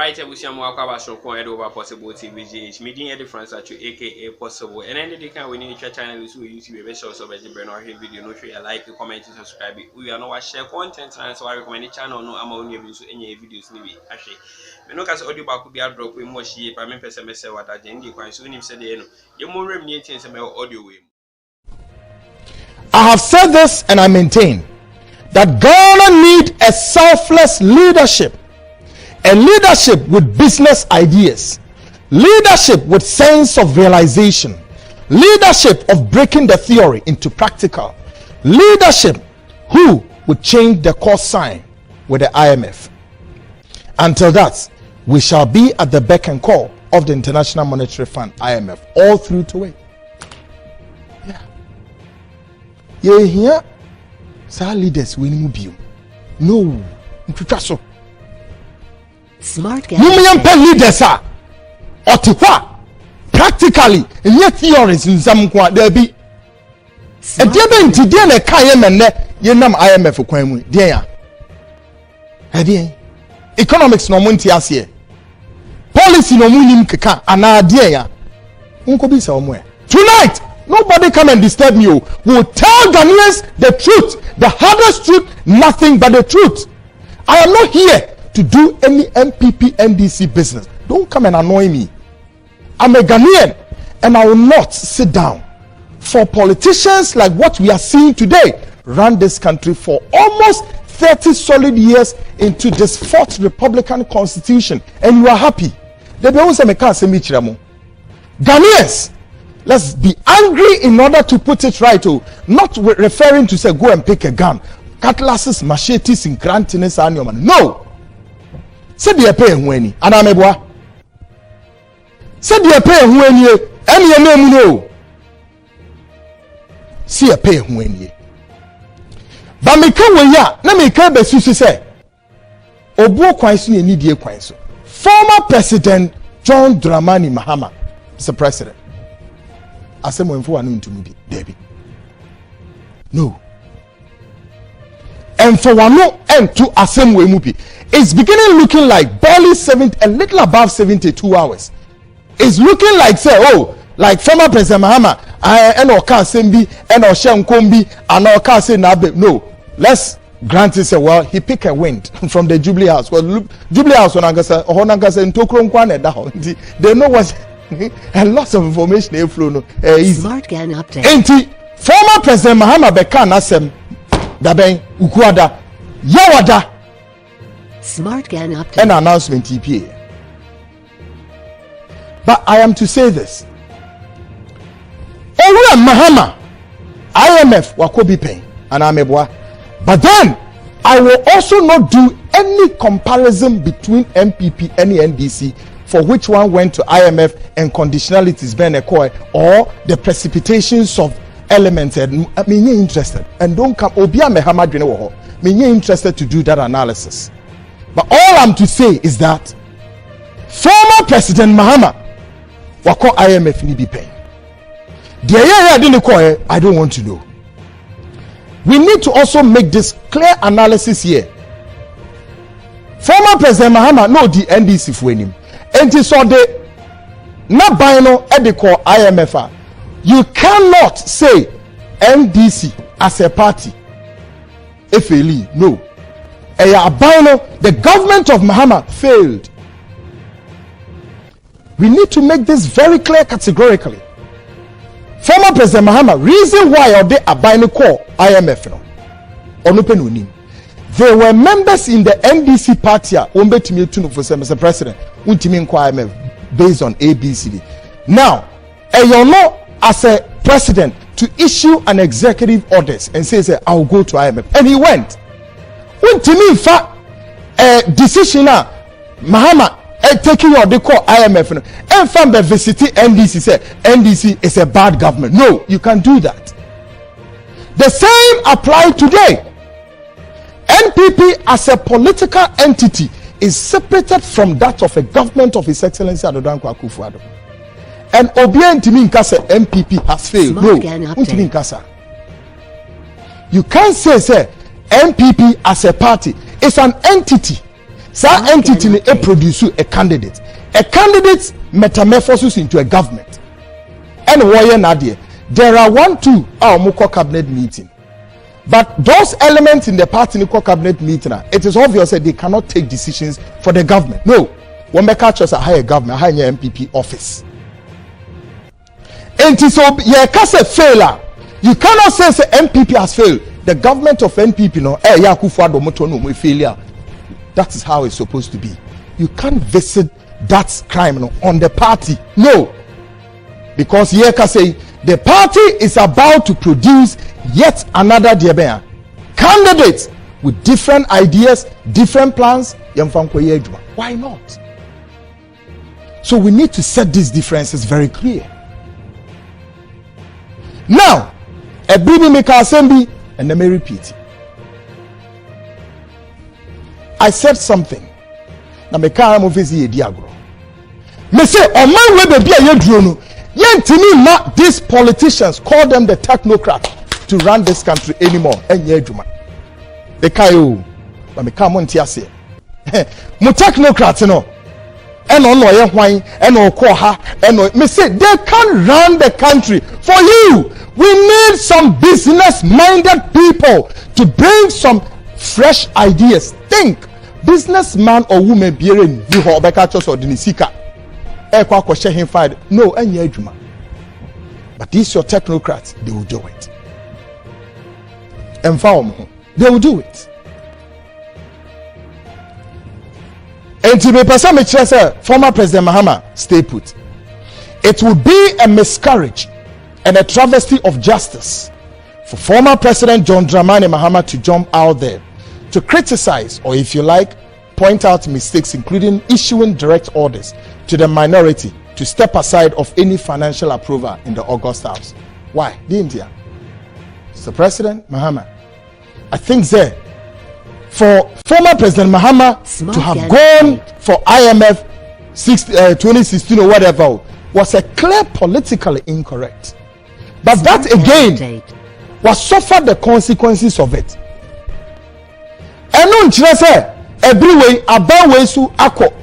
Alright, we see more about so called over possible TVGH, making a difference at you, aka possible. And then they can win each channel is YouTube, a source of a brand or video. No share, like, comment, and subscribe. We are not share content, and so I recommend the channel. No, I'm only able to any videos. Maybe actually, we know as audio back could be a drop with more shape. I mean, person, myself, what I didn't do. So, him said, you're more remediating some audio way. I have said this and I maintain that Ghana need a selfless leadership. A leadership with business ideas, leadership with sense of realization, leadership of breaking the theory into practical, leadership who would change the course sign with the IMF. Until that, we shall be at the beck and call of the International Monetary Fund, IMF, all through to it. Yeah, here, our leaders will be no, so. Smart guy. Leaders are practically in your theories in some there be a debate today na kaye men ye nam IMF kwan there ya economics no monti ase policy no munim keka ana there ya unko bi sa omo tonight nobody come and disturb me. We'll tell Ghanaians the truth, the hardest truth, nothing but the truth. I am not here to do any MPP NDC business. Don't come and annoy me. I'm a Ghanaian and I will not sit down for politicians like what we are seeing today run this country for almost 30 solid years into this fourth Republican constitution, and you are happy. Ghanaians, let's be angry in order to put it right. Not referring to say go and pick a gun, cutlasses, machetes, and grantines and your man. No. Say the pay when and I'm a boy. Say the pay when you and your name no. See a pay when ye. But me come when ya, na me come be susu say. Obo kwansu ye need ye kwansu. Former President John Dramani Mahama, Mr. President. Asemo info anu ntumi bi, Debbie. No. And for one no and two assembly mupi. It's beginning looking like barely a little above 72 hours. It's looking like say, oh, like former President Mahama, and Oka Sembi, and Oshem Kombi, and Oka say Nabe. No, let's grant it. Say, well, he picked a wind from the Jubilee House. Well, Jubilee House on Angasa, Honangasa, and Tokron Kwane down. They know what a lot of information they flow. Smart gun update. Enti former President Mahama Bekan Asem Daben Ukwada Yawada. Smart gun update. An announcement TPA. But I am to say this. Owura Mahama IMF wakobi paying and amebwa. But then I will also not do any comparison between MPP and NDC for which one went to IMF and conditionalities ben ekoi or the precipitations of elements. And I mean you're interested and don't come Obia Mahama dwene wo ho. Me you're interested to do that analysis. But all I'm to say is that former President Mahama wako IMF ni be paying. I don't want to know. We need to also make this clear analysis here. Former President Mahama no the NDC for him. And so the na bino ediko IMF. You cannot say NDC as a party. FLE, no. The government of Mahama failed. We need to make this very clear categorically. Former President Mahama, reason why are they abiding call IMF no? Onupenunim. They were members in the NDC party. Mr. President, IMF based on ABCD. Now, you know, as a president to issue an executive orders and say, I'll go to IMF, and he went. In fact, a decision now, Mahama taking your they call IMF and from the visit NDC say NDC is a bad government. No, you can't do that. The same apply today. NPP as a political entity is separated from that of a government of His Excellency Adodan Akufo-Addo. And Obian Timinkasa NPP has failed. No, you can't say NPP as a party is an entity Sa entity ni produce a candidate. A candidate metamorphoses into a government. And why nadia? There are 1, 2 our cabinet meeting. But those elements in the party cabinet meeting, it is obvious that they cannot take decisions for the government. No, when they catch us a higher government, higher MPP office. And so you can't say failure. You cannot say MPP has failed. The government of NPP no failure. That is how it's supposed to be. You can't visit that crime on the party. No. Because you can say the party is about to produce yet another candidate with different ideas, different plans. Why not? So we need to set these differences very clear. Now, a baby make assembly and let me repeat. I said something. Now me can't move this diagro. Me say on my way baby I drone. Yentini these politicians call them the technocrat to run this country anymore. They kayo. But me can't monte ase. Mo technocrat no. And on lawyer wine and on koha and me say they can't run the country for you. We need some business-minded people to bring some fresh ideas. Think, businessman or woman bearing you or Bekachos or Denisika. No, but these your technocrats, they will do it. Empowerment, they will do it. And to be person, former President Mahama, stay put. It will be a miscarriage and a travesty of justice for former President John Dramani Mahama to jump out there to criticize, or if you like, point out mistakes, including issuing direct orders to the minority to step aside of any financial approval in the August House. Why? The India. So President Mahama, I think there, for former President Mahama to have gone for IMF 2016 or whatever was a clear politically incorrect. But that again was suffered the consequences of it. And no say every way about ways to acco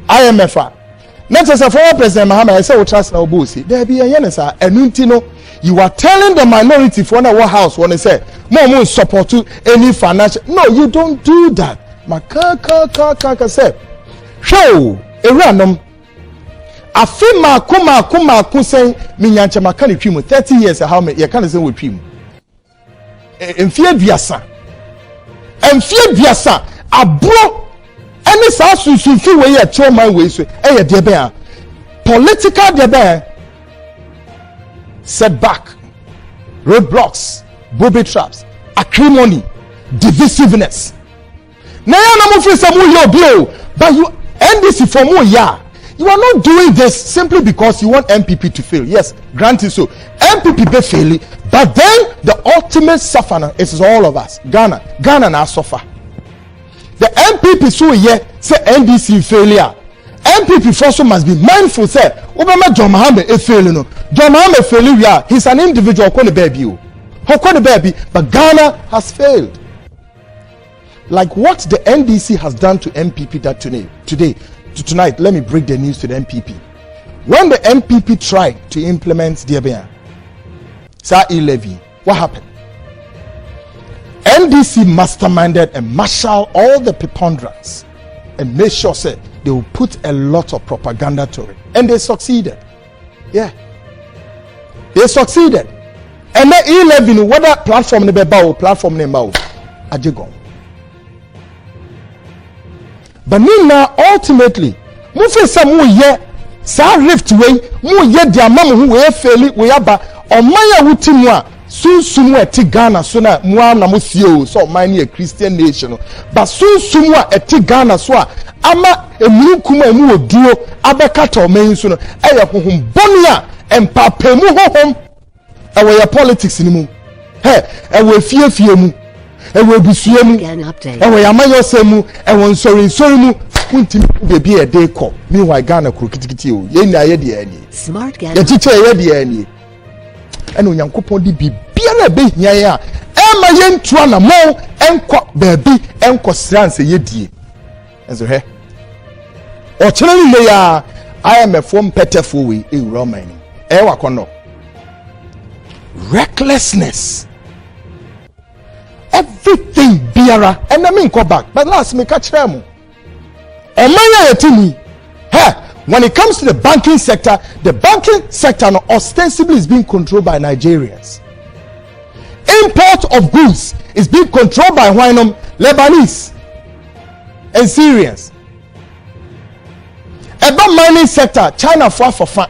IMF. Not as a former President Mahama, I say, trust no bullshit. There be a yenesa and you are telling the minority for our house when they say more support to any financial. No, you don't do that. Makaka say, show a random. I feel my kuma saying minyancha makani trimu 30 years how me you can't say with trimu. En fear biasa abro any sa susu we ya cho man we so e de be political de be setback, roadblocks, booby traps, acrimony, divisiveness. Now you but you NDC for more yeah. You are not doing this simply because you want MPP to fail. Yes, granted so. MPP be failing, but then the ultimate sufferer is all of us. Ghana now suffer. The MPP so yeah say NDC failure. MPP also must be mindful say Obama John Mahama is failing. No, John Mahama failing. Yeah, he's an individual. Baby, but Ghana has failed. Like what the NDC has done to MPP that tonight, let me break the news to the MPP. When the MPP tried to implement the levy, what happened? NDC masterminded and marshaled all the preponderance and made sure say they will put a lot of propaganda to it, and they succeeded. Yeah, they succeeded. And the levy, whether platform ne beba or platform ne bao, Agyapong. But now ultimately, move some more year, sa rift way, more year their mama who we fairly we aba or maya wutimwa soon eti Ghana so na muam na musio so mine a Christian nation. But soon eti Ghana so ama emu kuma emu oduo abekata o men so no eya honhom bonia empapa mu honhom ewe ya politics ni mu he ewe fie mu ewe busue mu ewe ya mayo semu ewe nsori mu kunti bebi e dey call meanwhile Ghana kuro kitikiti o ye na ye de ani smart Ghana ye chiche ye de ani eno nyankopon di bibia na be hia ya e ma ye ntua na mo enko bebi enko sranse ye die Enzo he. O chenani le ya IMF form peteful we e Roman. E wa kono. Recklessness. Everything biara and I mean go back. But last me catch them. When it comes to the banking sector no, ostensibly is being controlled by Nigerians. Import of goods is being controlled by Lebanese and Syrians. About mining sector, China for fun,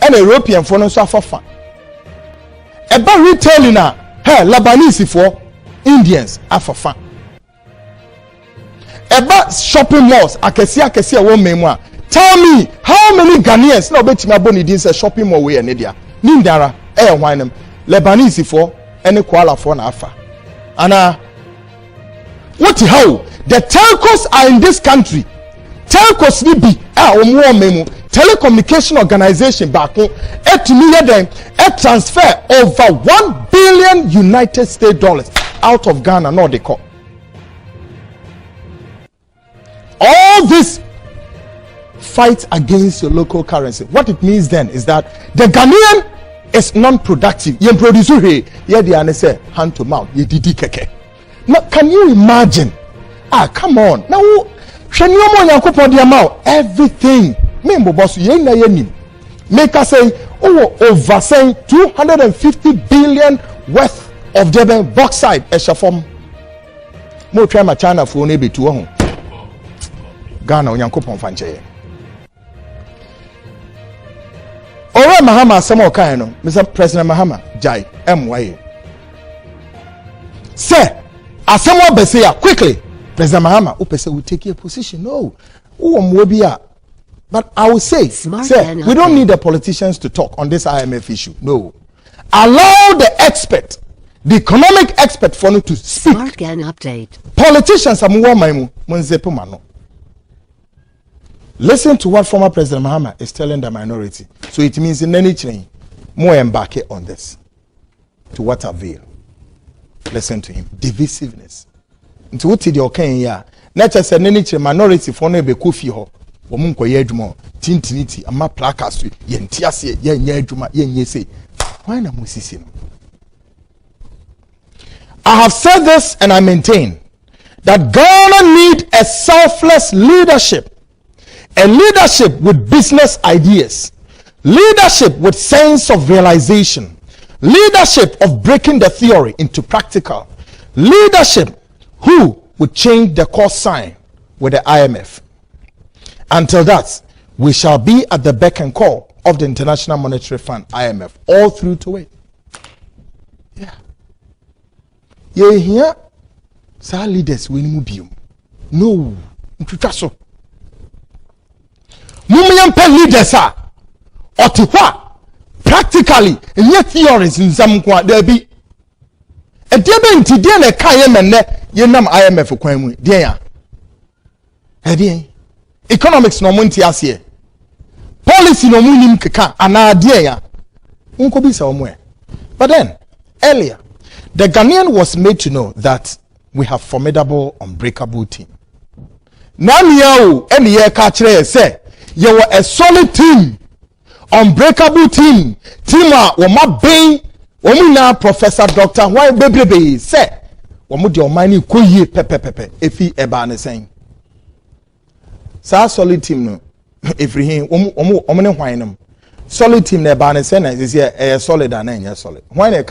and European for no for fun. About retailing, Lebanese for Indians are for fun. About shopping malls, akesi one memoir. Tell me how many Ghanaians now bet my boni din say shopping mall we Nidia. Nindara, wine Lebanese for any koala for an afa. And what how the telcos are in this country. Telcos ni bi memo telecommunication organization back home to me then transfer over $1 billion United States dollars out of Ghana, no they call. All this fight against your local currency. What it means then is that the Ghanaian is non-productive. You produce here, they say hand to mouth. You did keke. Now, can you imagine? Come on. Now, everything. Make us say over saying 250 billion worth of the bauxite eshafom. Mo try my China for maybe 200. Ghana onyankopon fanche. Ora Mahama samo kai no, Mr. President Mahama Jai MY. Say, asemo be say quickly. President Mahama upese will take your position. No. But I will say, we don't need the politicians to talk on this IMF issue. No. Allow the expert, the economic expert for them to speak. Update. Politicians are more mano. Listen to what former President Mahama is telling the minority. So it means in any change, more embark on this. To what avail? Listen to him. Divisiveness. Into what did you okay here? Not just an any minority for no be kufi ho. Womunko yedmo, tintinity, ama placards, yentiasi, yen yeduma, yen yese. Why na musisi? I have said this and I maintain that Ghana need a selfless leadership. A leadership with business ideas, leadership with sense of realization, leadership of breaking the theory into practical, leadership who would change the course sign with the IMF. Until that, we shall be at the beck and call of the International Monetary Fund, IMF, all through to it. Yeah. You hear? Sa leaders we mubium. No. Mtuchaso. Mumian pen leaders are otiwa practically and yet theories in some there be a debate to deal a kaye menne yenam IMF kwemu dia ya economics no munti asie policy no munim keka ana dia ya unko bi sa omwe. But then earlier the Ghanaian was made to know that we have formidable unbreakable team. Namiao any year catch say you were a solid team, unbreakable team. Tima wama bang wamuna Professor Dr. Why baby say wamudi omani kuyi pepe efi eba ne saying. Sa solid team no every him omune hwan solid team na eba ne say na is here solid and solid. Why